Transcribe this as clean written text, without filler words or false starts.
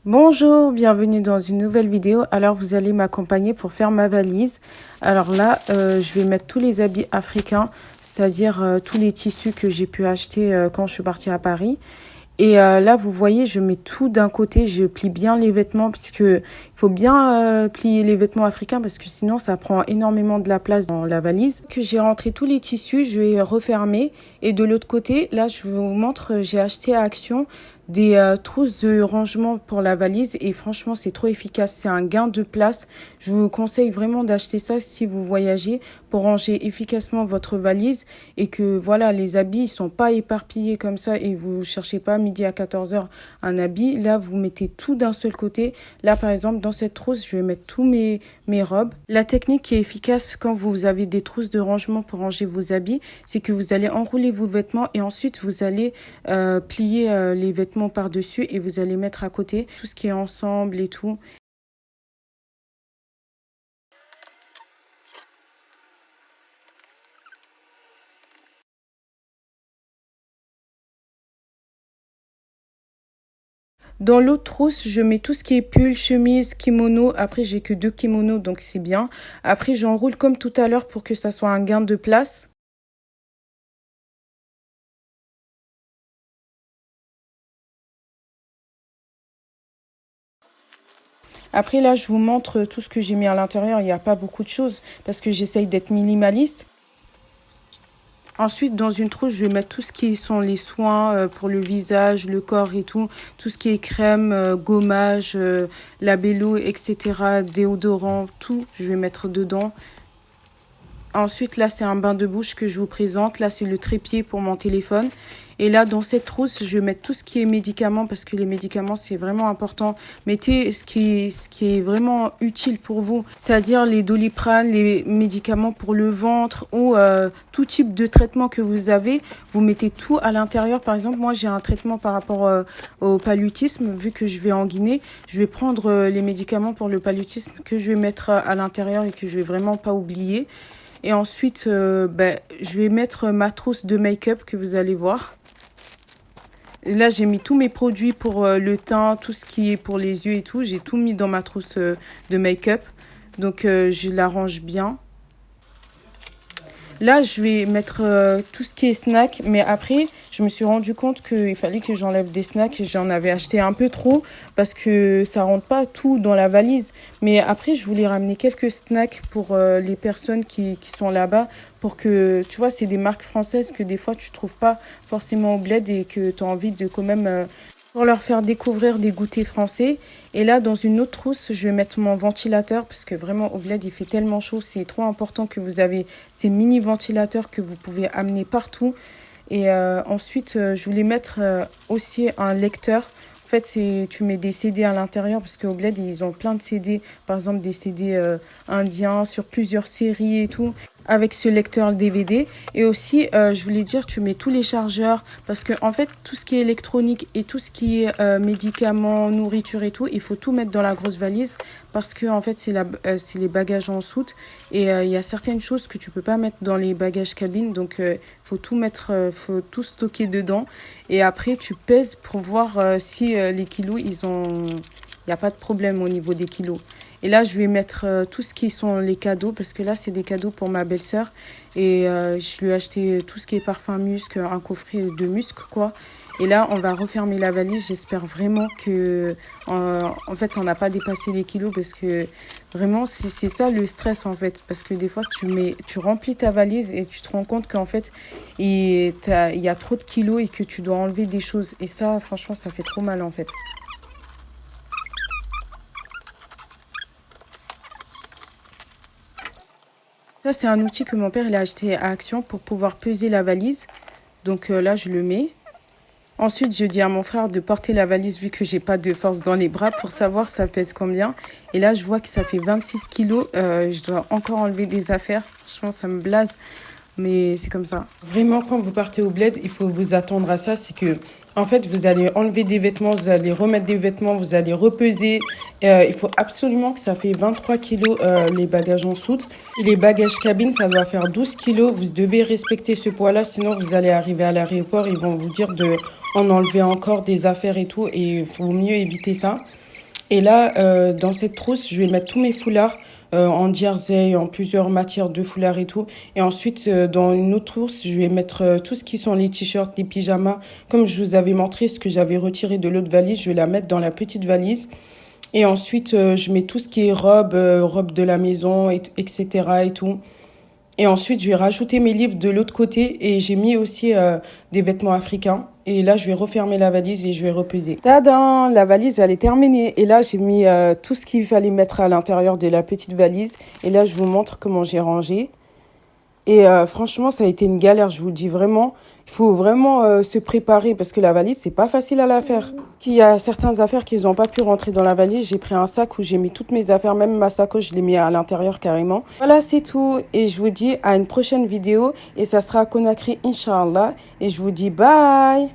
Bonjour, bienvenue dans une nouvelle vidéo. Alors vous allez m'accompagner pour faire ma valise. Alors là, je vais mettre tous les habits africains, c'est-à-dire tous les tissus que j'ai pu acheter quand je suis partie à Paris. Et là, vous voyez, je mets tout d'un côté, je plie bien les vêtements parce que il faut bien plier les vêtements africains parce que sinon ça prend énormément de la place dans la valise. Que j'ai rentré tous les tissus, je vais refermer. Et de l'autre côté, là, je vous montre, j'ai acheté à Action des trousses de rangement pour la valise et franchement c'est trop efficace, c'est un gain de place. Je vous conseille vraiment d'acheter ça si vous voyagez pour ranger efficacement votre valise et que voilà, les habits ils sont pas éparpillés comme ça et vous cherchez pas midi à 14h un habit. Là vous mettez tout d'un seul côté. Là par exemple dans cette trousse je vais mettre tous mes robes. La technique qui est efficace quand vous avez des trousses de rangement pour ranger vos habits, c'est que vous allez enrouler vos vêtements et ensuite vous allez plier les vêtements par-dessus et vous allez mettre à côté tout ce qui est ensemble et tout. Dans l'autre trousse, je mets tout ce qui est pull, chemise, kimono. Après, j'ai que 2 kimonos, donc c'est bien. Après, j'enroule comme tout à l'heure pour que ça soit un gain de place. Après, là, je vous montre tout ce que j'ai mis à l'intérieur. Il n'y a pas beaucoup de choses parce que j'essaye d'être minimaliste. Ensuite, dans une trousse, je vais mettre tout ce qui sont les soins pour le visage, le corps et tout. Tout ce qui est crème, gommage, labello, etc. Déodorant, tout, je vais mettre dedans. Ensuite, là, c'est un bain de bouche que je vous présente. Là, c'est le trépied pour mon téléphone. Et là, dans cette trousse, je vais mettre tout ce qui est médicaments parce que les médicaments, c'est vraiment important. Mettez ce qui est vraiment utile pour vous, c'est-à-dire les Doliprane, les médicaments pour le ventre ou tout type de traitement que vous avez. Vous mettez tout à l'intérieur. Par exemple, moi, j'ai un traitement par rapport au paludisme. Vu que je vais en Guinée, je vais prendre les médicaments pour le paludisme que je vais mettre à l'intérieur et que je vais vraiment pas oublier. Et ensuite, je vais mettre ma trousse de make-up que vous allez voir. Et là, j'ai mis tous mes produits pour le teint, tout ce qui est pour les yeux et tout. J'ai tout mis dans ma trousse de make-up. Donc, je la range bien. Là, je vais mettre tout ce qui est snack, mais après, je me suis rendu compte qu'il fallait que j'enlève des snacks. J'en avais acheté un peu trop parce que ça rentre pas tout dans la valise. Mais après, je voulais ramener quelques snacks pour les personnes qui sont là-bas pour que, tu vois, c'est des marques françaises que des fois, tu trouves pas forcément au bled et que tu as envie de quand même pour leur faire découvrir des goûters français. Et là, dans une autre trousse, je vais mettre mon ventilateur parce que vraiment, au bled, il fait tellement chaud. C'est trop important que vous avez ces mini ventilateurs que vous pouvez amener partout. Et ensuite, je voulais mettre aussi un lecteur. En fait, tu mets des CD à l'intérieur parce qu'au bled, ils ont plein de CD. Par exemple, des CD indiens sur plusieurs séries et tout avec ce lecteur DVD. Et aussi, je voulais dire, tu mets tous les chargeurs parce que en fait, tout ce qui est électronique et tout ce qui est médicaments, nourriture et tout, il faut tout mettre dans la grosse valise parce que en fait, c'est les bagages en soute et il y a certaines choses que tu peux pas mettre dans les bagages cabine. Donc, faut tout mettre, faut tout stocker dedans. Et après, tu pèses pour voir si les kilos, il n'y a pas de problème au niveau des kilos. Et là, je vais mettre tout ce qui sont les cadeaux, parce que là, c'est des cadeaux pour ma belle-sœur. Et je lui ai acheté tout ce qui est parfum musc, un coffret de musc, quoi. Et là, on va refermer la valise. J'espère vraiment que, en fait, on n'a pas dépassé les kilos, parce que vraiment, c'est ça le stress, en fait. Parce que des fois, tu remplis ta valise et tu te rends compte qu'en fait, il y a trop de kilos et que tu dois enlever des choses. Et ça, franchement, ça fait trop mal, en fait. Ça, c'est un outil que mon père il a acheté à Action pour pouvoir peser la valise. Donc là, je le mets. Ensuite, je dis à mon frère de porter la valise vu que j'ai pas de force dans les bras pour savoir ça pèse combien. Et là, je vois que ça fait 26 kilos. Je dois encore enlever des affaires. Franchement, ça me blase. Mais c'est comme ça. Vraiment, quand vous partez au bled, il faut vous attendre à ça. C'est que, en fait, vous allez enlever des vêtements, vous allez remettre des vêtements, vous allez repeser. Il faut absolument que ça fait 23 kilos les bagages en soute. Et les bagages cabine, ça doit faire 12 kilos. Vous devez respecter ce poids-là, sinon vous allez arriver à l'aéroport. Ils vont vous dire de en enlever encore des affaires et tout. Et il faut mieux éviter ça. Et là, dans cette trousse, je vais mettre tous mes foulards en jersey, en plusieurs matières de foulards et tout. Et ensuite, dans une autre trousse, je vais mettre tout ce qui sont les t-shirts, les pyjamas. Comme je vous avais montré ce que j'avais retiré de l'autre valise, je vais la mettre dans la petite valise. Et ensuite, je mets tout ce qui est robe, robe de la maison, etc. et tout. Et ensuite, je vais rajouter mes livres de l'autre côté et j'ai mis aussi des vêtements africains. Et là, je vais refermer la valise et je vais repeser. Tadam! La valise, elle est terminée. Et là, j'ai mis tout ce qu'il fallait mettre à l'intérieur de la petite valise. Et là, je vous montre comment j'ai rangé. Et franchement, ça a été une galère, je vous le dis vraiment. Il faut vraiment se préparer parce que la valise, c'est pas facile à la faire. Il y a certaines affaires qui n'ont pas pu rentrer dans la valise. J'ai pris un sac où j'ai mis toutes mes affaires, même ma sacoche, je l'ai mis à l'intérieur carrément. Voilà, c'est tout. Et je vous dis à une prochaine vidéo. Et ça sera à Conakry, Inch'Allah. Et je vous dis bye!